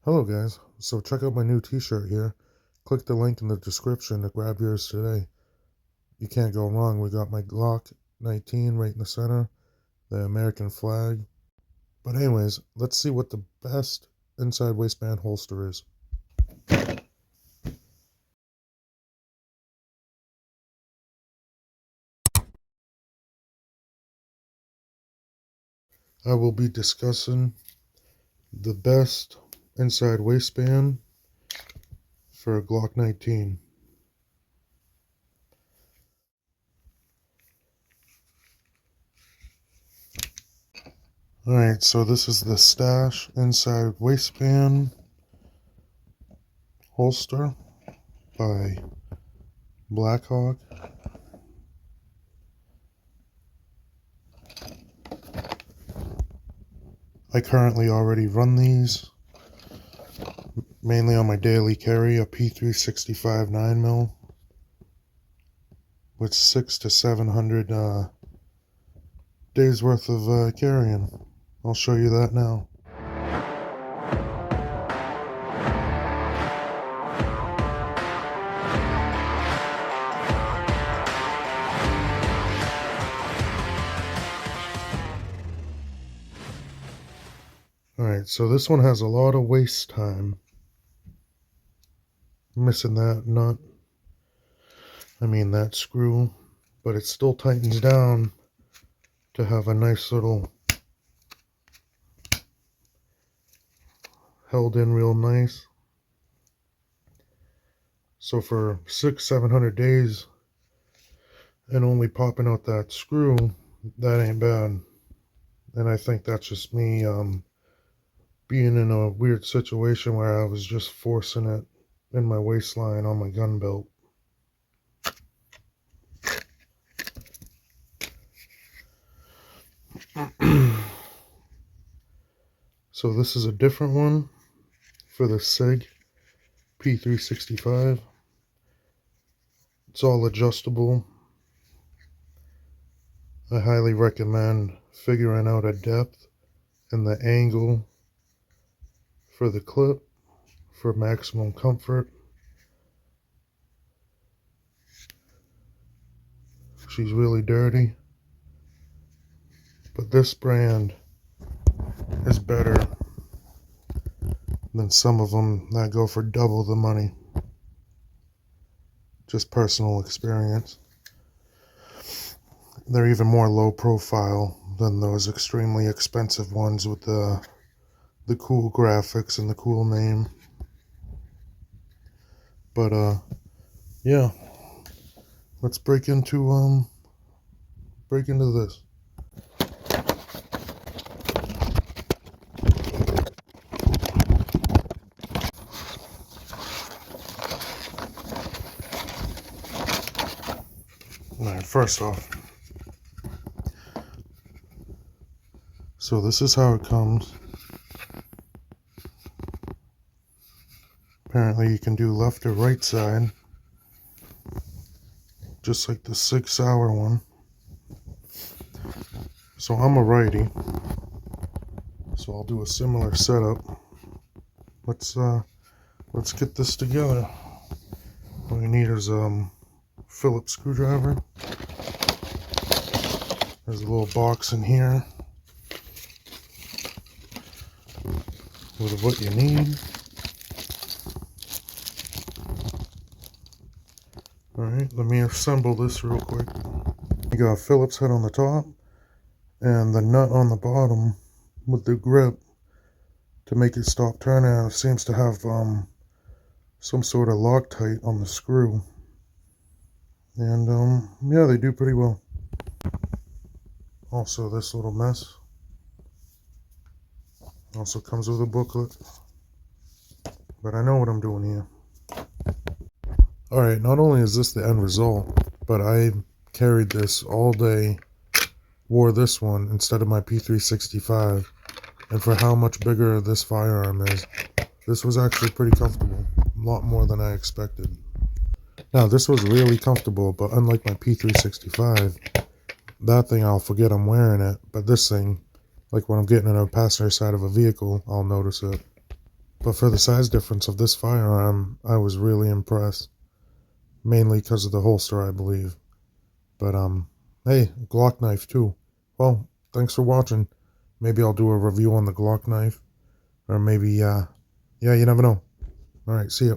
Hello guys, so check out my new t-shirt here. Click the link in the description to grab yours today. You can't go wrong. We got my Glock 19 right in the center, the American flag. But anyways, let's see what the best inside waistband holster is. I will be discussing the best inside waistband for a Glock 19. Alright, so this is the Stash inside waistband holster by Blackhawk. I currently already run these, mainly on my daily carry, a P365 9mm with 600 to 700 days worth of carrying. I'll show you that now. Alright, so this one has a lot of waste time. Missing that nut. That screw. But it still tightens down to have a nice little held in real nice. So for 600-700 days and only popping out that screw, that ain't bad. And I think that's just me being in a weird situation where I was just forcing it in my waistline on my gun belt. So this is a different one for the SIG P365. It's all adjustable. I highly recommend figuring out a depth and the angle for the clip for maximum comfort. She's really dirty, but this brand is better than some of them that go for double the money. Just personal experience. They're even more low profile than those extremely expensive ones with the cool graphics and the cool name. But yeah, let's break into this. Alright, first off, so this is how it comes. Apparently you can do left or right side, just like the 6 Hour one. So I'm a righty, so I'll do a similar setup. Let's get this together. What we need is Phillips screwdriver. There's a little box in here with what you need. Alright, let me assemble this real quick. You got a Phillips head on the top and the nut on the bottom with the grip to make it stop turning. It seems to have some sort of Loctite on the screw. And yeah, they do pretty well. Also, this little mess also comes with a booklet. But I know what I'm doing here. Alright, not only is this the end result, but I carried this all day, wore this one instead of my P365, and for how much bigger this firearm is, this was actually pretty comfortable, a lot more than I expected. Now, this was really comfortable, but unlike my P365, that thing I'll forget I'm wearing it, but this thing, like when I'm getting in a passenger side of a vehicle, I'll notice it. But for the size difference of this firearm, I was really impressed. Mainly because of the holster, I believe. But, hey, Glock knife too. Well, thanks for watching. Maybe I'll do a review on the Glock knife. Or maybe, yeah, you never know. Alright, see ya.